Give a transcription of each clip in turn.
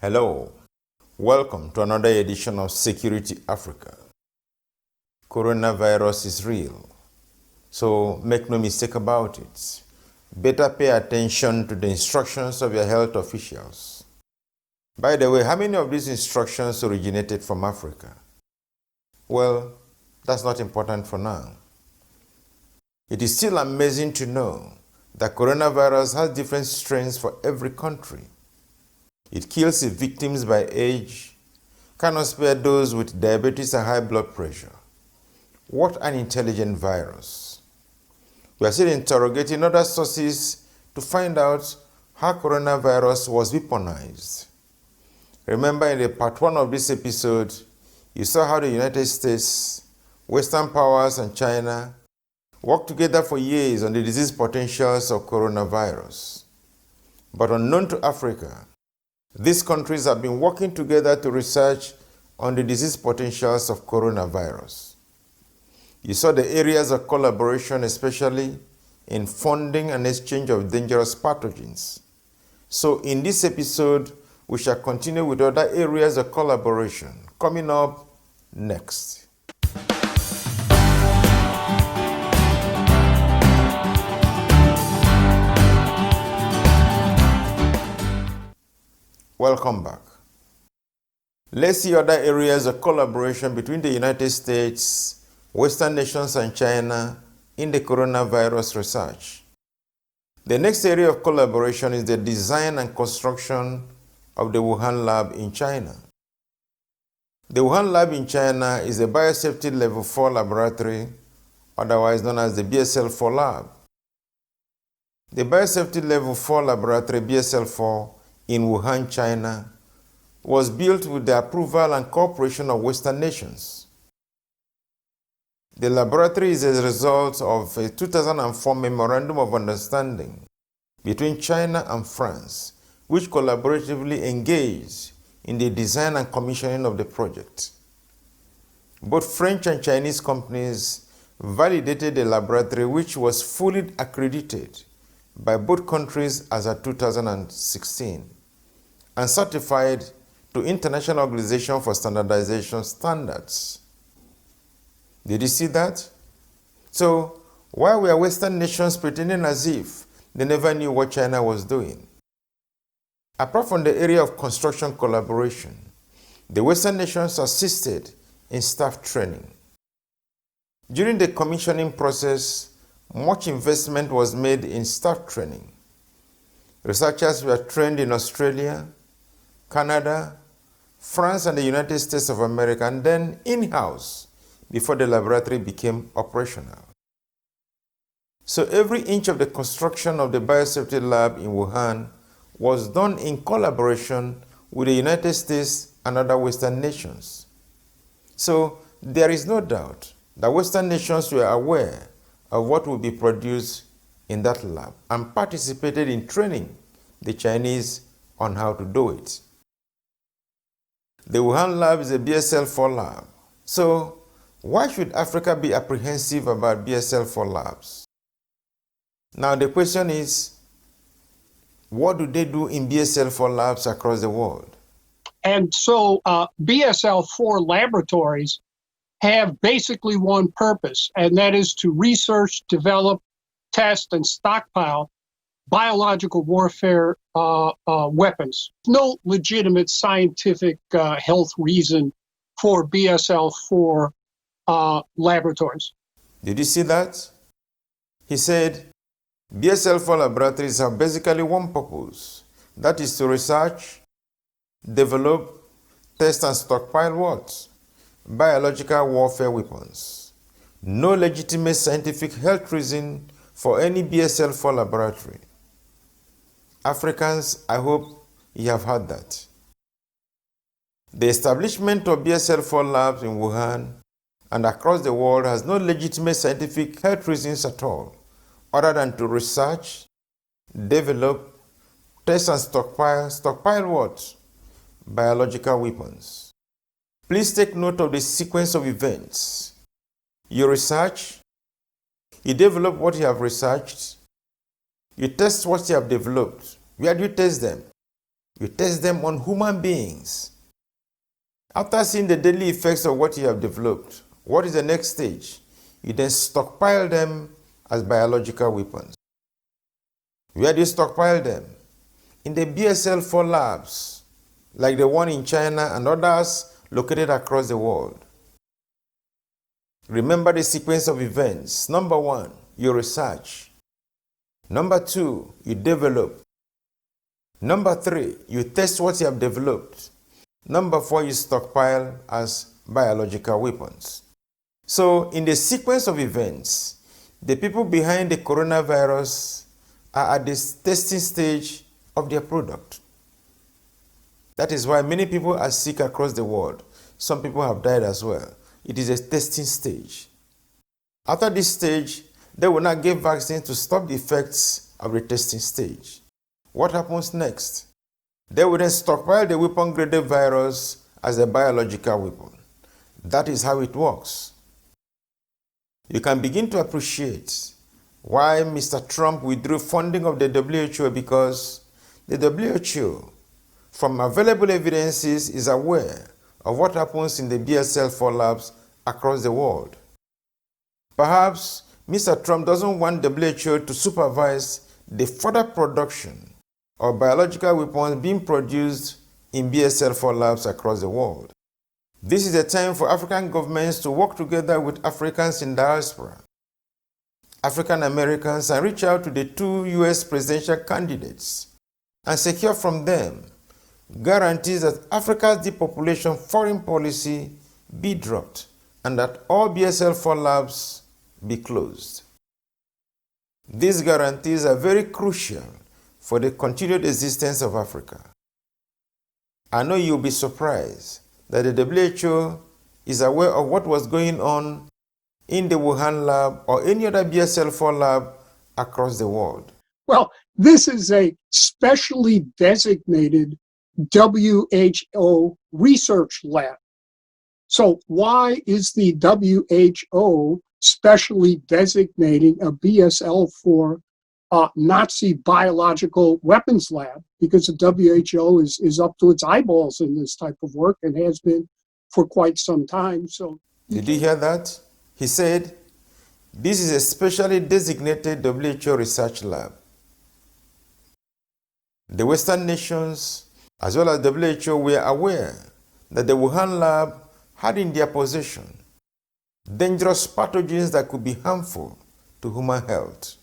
Hello, welcome to another edition of Security Africa. Coronavirus is real, so make no mistake about it. Better pay attention to the instructions of your health officials. By the way, how many of these instructions originated from Africa? Well, that's not important for now. It is still amazing to know that coronavirus has different strains for every country. It kills its victims by age, cannot spare those with diabetes and high blood pressure. What an intelligent virus. We are still interrogating other sources to find out how coronavirus was weaponized. Remember in the part 1 of this episode, you saw how the United States, Western powers, and China worked together for years on the disease potentials of coronavirus. But unknown to Africa, these countries have been working together to research on the disease potentials of coronavirus. You saw the areas of collaboration, especially in funding and exchange of dangerous pathogens. So in this episode, we shall continue with other areas of collaboration coming up next. Welcome back. Let's see other areas of collaboration between the United States, Western nations, and China in the coronavirus research. The next area of collaboration is the design and construction of the Wuhan lab in China. The Wuhan lab in China is a biosafety level 4 laboratory, otherwise known as the BSL-4 lab. The biosafety level 4 laboratory, BSL-4, in Wuhan, China, was built with the approval and cooperation of Western nations. The laboratory is a result of a 2004 Memorandum of Understanding between China and France, which collaboratively engaged in the design and commissioning of the project. Both French and Chinese companies validated the laboratory, which was fully accredited by both countries as of 2016 and certified to International Organization for Standardization Standards. Did you see that? So, why were Western nations pretending as if they never knew what China was doing? Apart from the area of construction collaboration, the Western nations assisted in staff training. During the commissioning process, much investment was made in staff training. Researchers were trained in Australia, Canada, France, and the United States of America, and then in-house before the laboratory became operational. So every inch of the construction of the biosafety lab in Wuhan was done in collaboration with the United States and other Western nations. So there is no doubt that Western nations were aware of what would be produced in that lab and participated in training the Chinese on how to do it. The Wuhan lab is a BSL-4 lab. So why should Africa be apprehensive about BSL-4 labs? Now the question is, what do they do in BSL-4 labs across the world? And so BSL-4 laboratories have basically one purpose, and that is to research, develop, test, and stockpile biological warfare weapons. No legitimate scientific health reason for BSL-4 laboratories. Did you see that? He said, BSL-4 laboratories have basically one purpose. That is to research, develop, test, and stockpile what? Biological warfare weapons. No legitimate scientific health reason for any BSL-4 laboratory. Africans, I hope you have heard that. The establishment of BSL-4 labs in Wuhan and across the world has no legitimate scientific health reasons at all, other than to research, develop, test, and stockpile what? Biological weapons. Please take note of the sequence of events. You research, you develop what you have researched, you test what you have developed. Where do you test them? You test them on human beings. After seeing the deadly effects of what you have developed, what is the next stage? You then stockpile them as biological weapons. Where do you stockpile them? In the BSL-4 labs, like the one in China and others located across the world. Remember the sequence of events. Number 1, you research. Number 2, you develop. Number 3, you test what you have developed. Number 4, you stockpile as biological weapons. So, in the sequence of events, the people behind the coronavirus are at this testing stage of their product. That is why many people are sick across the world. Some people have died as well. It is a testing stage. After this stage, they will not give vaccines to stop the effects of the testing stage. What happens next? They will then stockpile the weapon-grade virus as a biological weapon. That is how it works. You can begin to appreciate why Mr. Trump withdrew funding of the WHO, because the WHO, from available evidences, is aware of what happens in the BSL-4 labs across the world. Perhaps Mr. Trump doesn't want WHO to supervise the further production of biological weapons being produced in BSL-4 labs across the world. This is a time for African governments to work together with Africans in diaspora, African Americans, and reach out to the 2 U.S. presidential candidates and secure from them guarantees that Africa's depopulation foreign policy be dropped and that all BSL-4 labs be closed. These guarantees are very crucial for the continued existence of Africa. I know you'll be surprised that the WHO is aware of what was going on in the Wuhan lab or any other BSL-4 lab across the world. Well, this is a specially designated WHO research lab. So why is the WHO specially designating a BSL-4 Nazi biological weapons lab? Because the WHO is up to its eyeballs in this type of work and has been for quite some time. So, did you hear that? He said, this is a specially designated WHO research lab. The Western nations, as well as WHO, were aware that the Wuhan lab had in their possession dangerous pathogens that could be harmful to human health.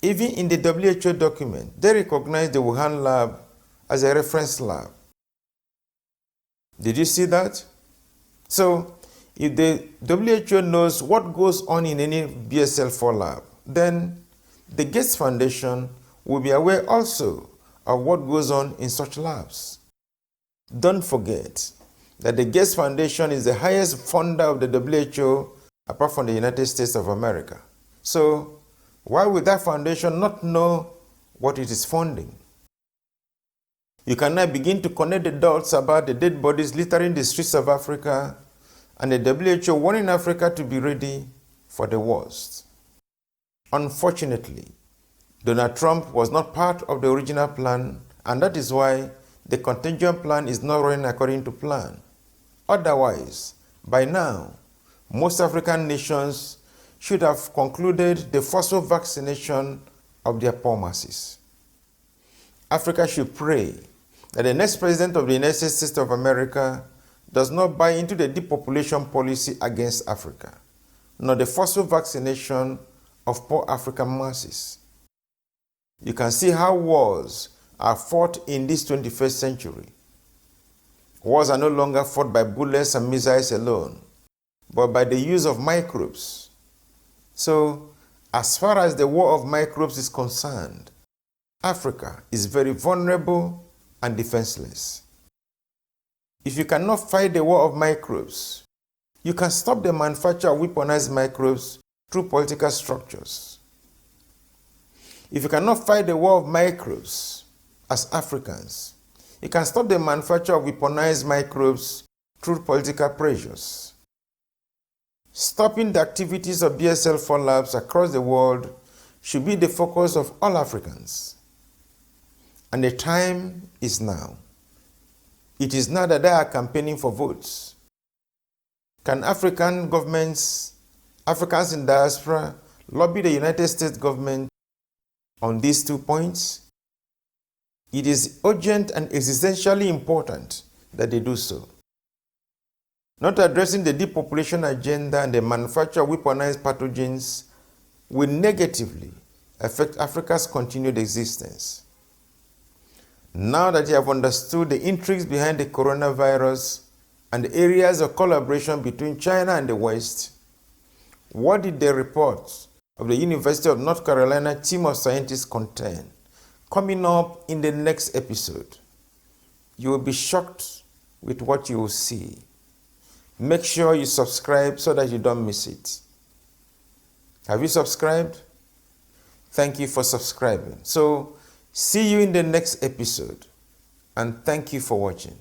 Even in the WHO document, they recognized the Wuhan lab as a reference lab. Did you see that? So, if the WHO knows what goes on in any BSL-4 lab, then the Gates Foundation will be aware also of what goes on in such labs. Don't forget that the Gates Foundation is the highest funder of the WHO apart from the United States of America. So, why would that foundation not know what it is funding? You can now begin to connect the dots about the dead bodies littering the streets of Africa and the WHO warning Africa to be ready for the worst. Unfortunately, Donald Trump was not part of the original plan, and that is why the contagion plan is not running according to plan. Otherwise, by now, most African nations should have concluded the forceful vaccination of their poor masses. Africa should pray that the next president of the United States of America does not buy into the depopulation policy against Africa, nor the forceful vaccination of poor African masses. You can see how wars are fought in this 21st century. Wars are no longer fought by bullets and missiles alone, but by the use of microbes. So, as far as the war of microbes is concerned, Africa is very vulnerable and defenseless. If you cannot fight the war of microbes, you can stop the manufacture of weaponized microbes through political structures. If you cannot fight the war of microbes as Africans, you can stop the manufacture of weaponized microbes through political pressures. Stopping the activities of BSL-4 labs across the world should be the focus of all Africans. And the time is now. It is now that they are campaigning for votes. Can African governments, Africans in diaspora, lobby the United States government on these 2 points? It is urgent and existentially important that they do so. Not addressing the depopulation agenda and the manufacture of weaponized pathogens will negatively affect Africa's continued existence. Now that you have understood the intrigues behind the coronavirus and the areas of collaboration between China and the West, what did the report of the University of North Carolina team of scientists contain? Coming up in the next episode, you will be shocked with what you will see. Make sure you subscribe so that you don't miss it. Have you subscribed? Thank you for subscribing. So, see you in the next episode, and thank you for watching.